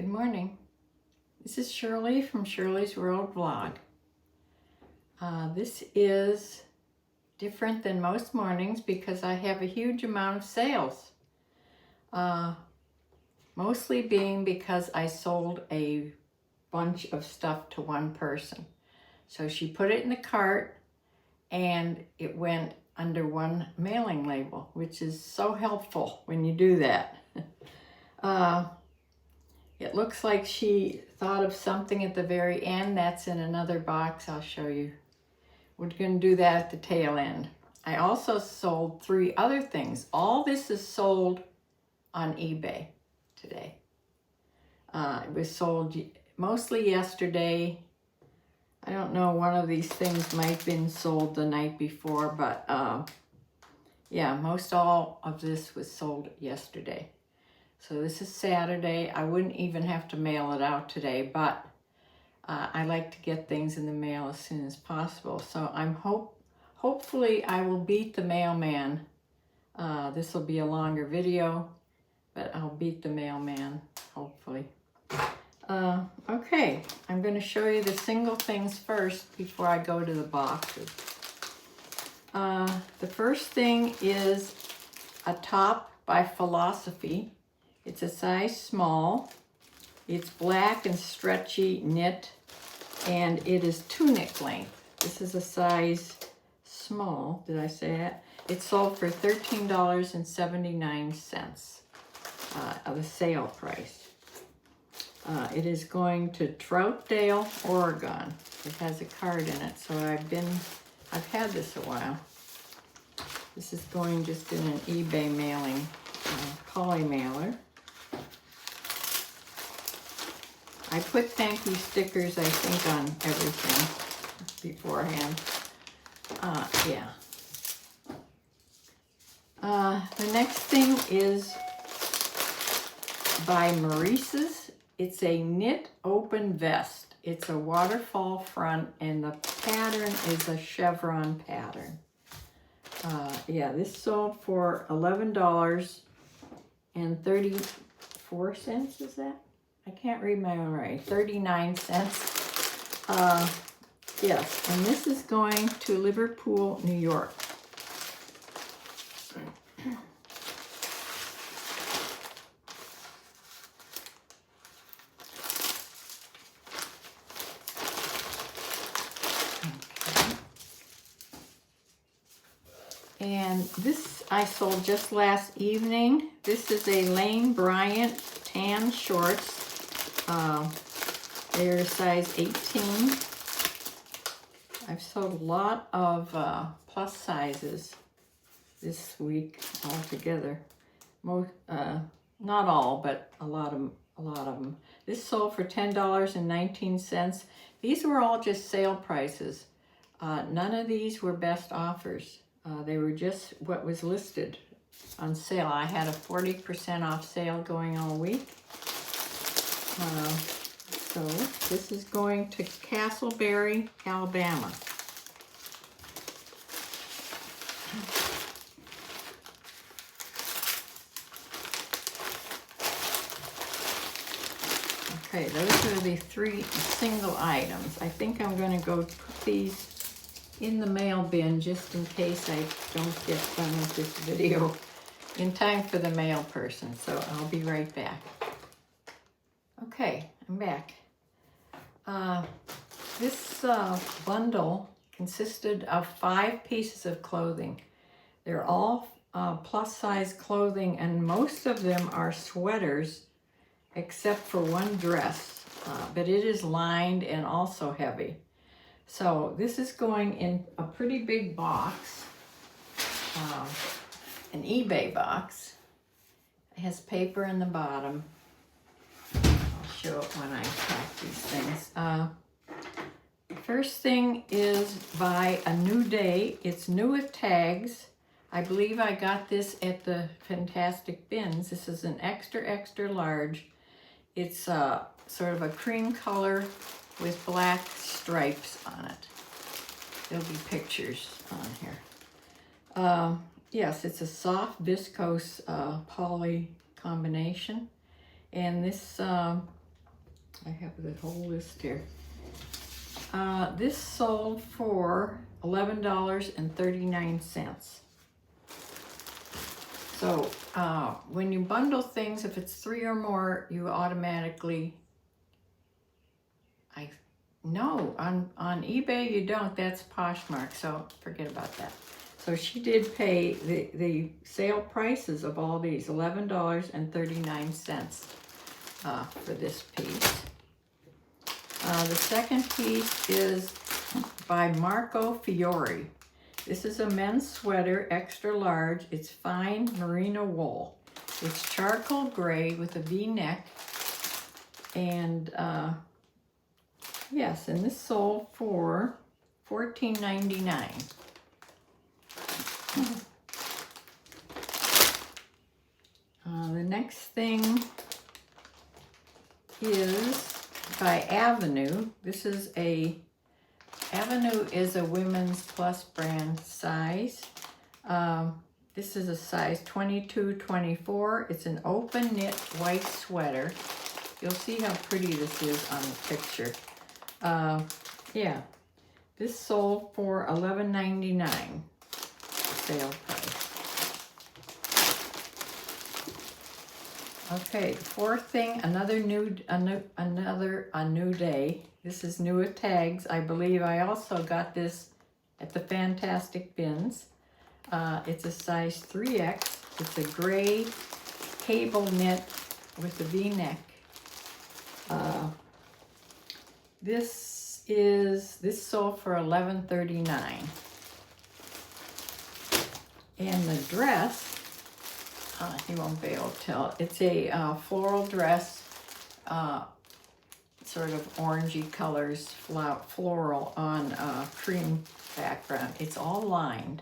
Good morning. This is Shirley from Shirley's World Vlog. This is different than most mornings because I have a huge amount of sales. Mostly being because I sold a bunch of stuff to one person. So she put it in the cart and it went under one mailing label, which is so helpful when you do that. It looks like she thought of something at the very end. That's in another box. I'll show you. We're going to do that at the tail end. I also sold 3 other things. All this is sold on eBay today. It was sold mostly yesterday. I don't know, one of these things might have been sold the night before, but yeah, most all of this was sold yesterday. So this is Saturday. I wouldn't even have to mail it out today, but I like to get things in the mail as soon as possible. So hopefully I will beat the mailman. This will be a longer video, but I'll beat the mailman, hopefully. Okay, I'm going to show you the single things first before I go to the boxes. The first thing is a top by Philosophy. It's a size small. It's black and stretchy knit, and it is tunic length. This is a size small. Did I say that? It sold for $13.79 of the sale price. It is going to Troutdale, Oregon. It has a card in it, so I've had this a while. This is going just in an eBay mailing poly mailer. I put thank you stickers, I think, on everything beforehand. Yeah. The next thing is by Maurice's. It's a knit open vest. It's a waterfall front, and the pattern is a chevron pattern. Yeah, this sold for $11.34, is that? I can't read my own writing. 39 cents. Yes, and this is going to Liverpool, New York. And this I sold just last evening. This is a Lane Bryant tan shorts. They're size 18. I've sold a lot of plus sizes this week altogether. Most, not all, but a lot of them. This sold for $10.19. These were all just sale prices. None of these were best offers. They were just what was listed on sale. I had a 40% off sale going all week. So this is going to Castleberry, Alabama. Okay, those are the 3 single items. I think I'm going to go put these in the mail bin just in case I don't get done with this video in time for the mail person. So I'll be right back. Okay, I'm back. This bundle consisted of 5 pieces of clothing. They're all plus size clothing, and most of them are sweaters except for one dress, but it is lined and also heavy. So this is going in a pretty big box, an eBay box. It has paper in the bottom. I'll show it when I pack these things. The first thing is by A New Day. It's new with tags. I believe I got this at the Fantastic Bins. This is an extra, extra large. It's sort of a cream color with black stripes on it. There'll be pictures on here. Yes, it's a soft viscose poly combination. And this I have the whole list here. This sold for $11.39. So when you bundle things, if it's 3 or more, you automatically, no, on eBay you don't, that's Poshmark, so forget about that. So she did pay the sale prices of all these, $11.39 for this piece. The second piece is by Marco Fiore. This is a men's sweater, extra large. It's fine merino wool. It's charcoal gray with a V-neck. And yes, and this sold for $14.99. The next thing is by Avenue. Avenue is a women's plus brand size. This is a size 22-24. It's an open knit white sweater. You'll see how pretty this is on the picture. Yeah, this sold for $11.99, sale price. Okay, fourth thing, a new day. This is new at Tags. I believe I also got this at the Fantastic Bins. It's a size 3X. It's a gray cable knit with a V-neck. This sold for $11.39. And the dress, you won't be able to tell. It's a floral dress, sort of orangey colors, floral on cream background. It's all lined,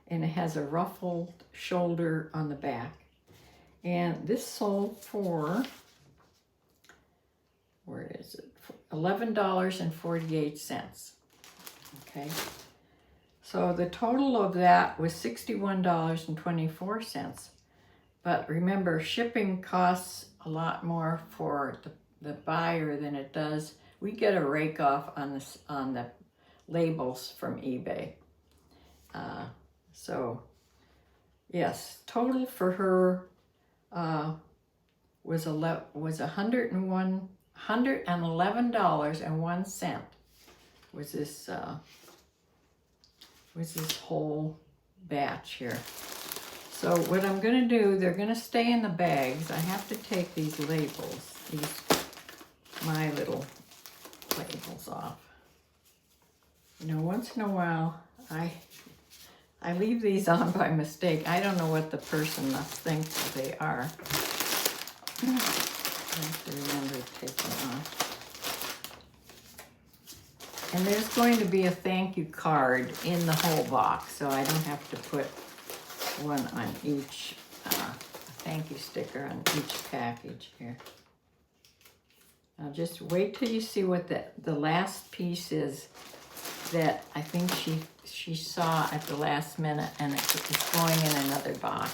and it has a ruffled shoulder on the back. And this sold for, where is it? $11.48. Okay. So the total of that was $61.24. But remember, shipping costs a lot more for the buyer than it does. We get a rake off on the labels from eBay. So yes, total for her was $111.01. Was this whole batch here. So what I'm going to do, they're going to stay in the bags. I have to take these labels, my little labels off. You know, once in a while, I leave these on by mistake. I don't know what the person must think they are. I have to remember to take them off. And there's going to be a thank you card in the whole box, so I don't have to put one on each, thank you sticker on each package here. Now just wait till you see what the last piece is that I think she saw at the last minute, and it's going in another box.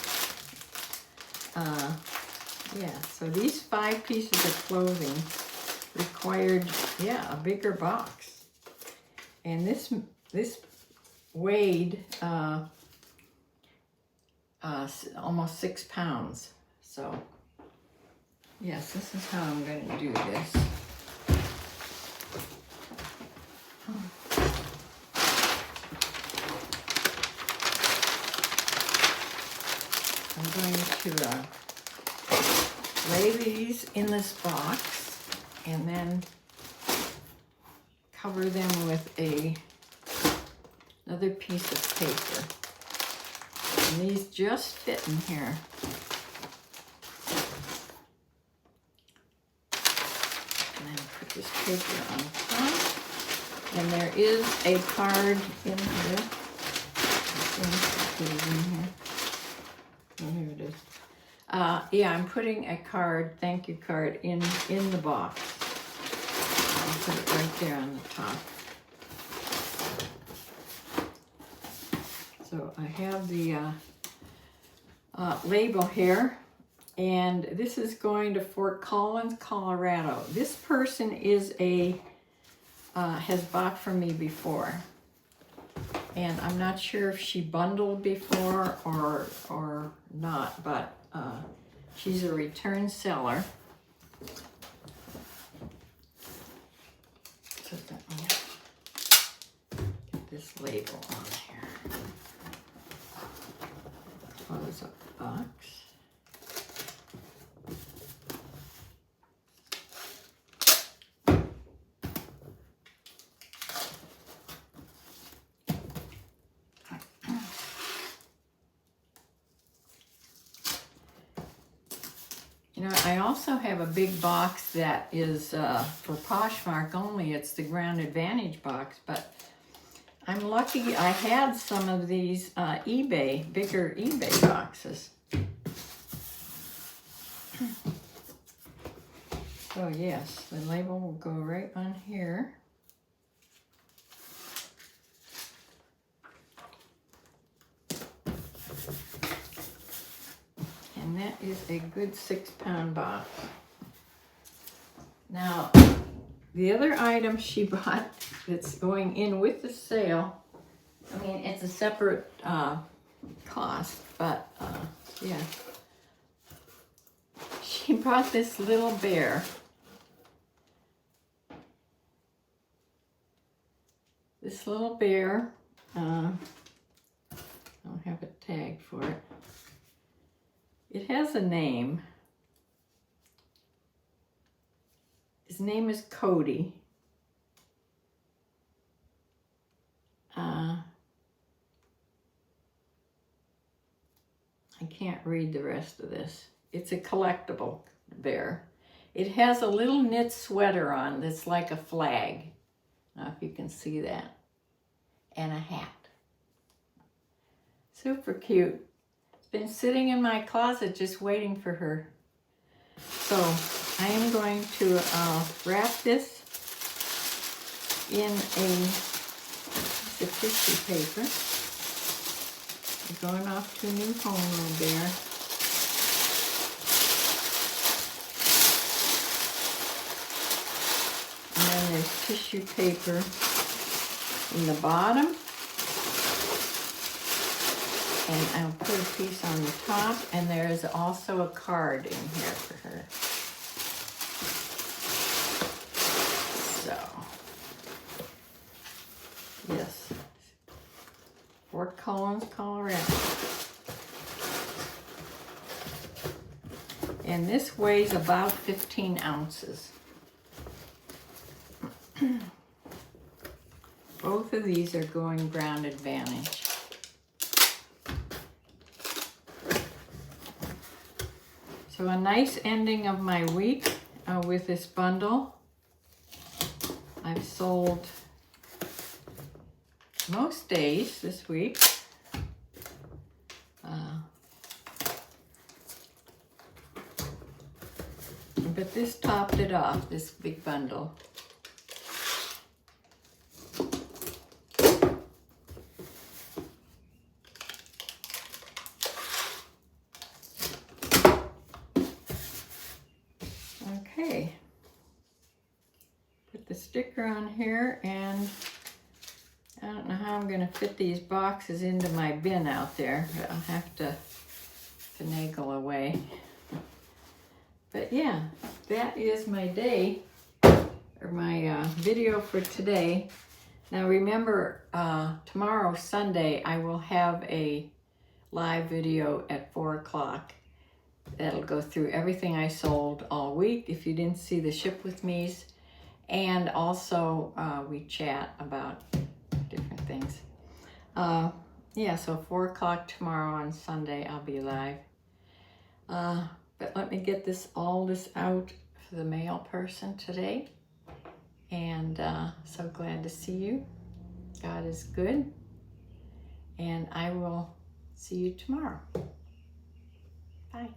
Yeah, so these 5 pieces of clothing required, a bigger box. And this weighed almost 6 pounds. So, yes, this is how I'm going to do this. I'm going to lay these in this box and then cover them with another piece of paper. And these just fit in here. And then put this paper on top. And there is a card in here. Oh, here it is. I'm putting a card, thank you card, in the box. I'll put it right there on the top. So I have the label here, And this is going to Fort Collins, Colorado. This person is has bought from me before. And I'm not sure if she bundled before or not, but she's a return seller. So let me get this label on here. Close up the box. You know, I also have a big box that is for Poshmark only. It's the Ground Advantage box, but I'm lucky I had some of these bigger eBay boxes. So yes, the label will go right on here. And that is a good 6-pound box. Now, the other item she bought that's going in with the sale, I mean, it's a separate cost, but yeah. She brought this little bear. This little bear, I don't have a tag for it. It has a name. His name is Cody. I can't read the rest of this. It's a collectible bear. It has a little knit sweater on that's like a flag. Now if you can see that. And a hat. Super cute. Been sitting in my closet just waiting for her. So I am going to wrap this in a piece of tissue paper. We're going off to a new home, little bear. And then there's tissue paper in the bottom. And I'll put a piece on the top, and there's also a card in here for her. So, yes, Fort Collins, Colorado. And this weighs about 15 ounces. Both of these are going Ground Advantage. So a nice ending of my week with this bundle. I've sold most days this week. But this topped it off, this big bundle. Okay, put the sticker on here, and I don't know how I'm going to fit these boxes into my bin out there, but I'll have to finagle away. But yeah, that is my day, or my video for today. Now remember, tomorrow, Sunday, I will have a live video at 4 o'clock. That'll go through everything I sold all week, if you didn't see the Ship With Me's. And also, we chat about different things. Yeah, so 4 o'clock tomorrow on Sunday, I'll be live. But let me get all this out for the mail person today. And so glad to see you. God is good. And I will see you tomorrow. Bye.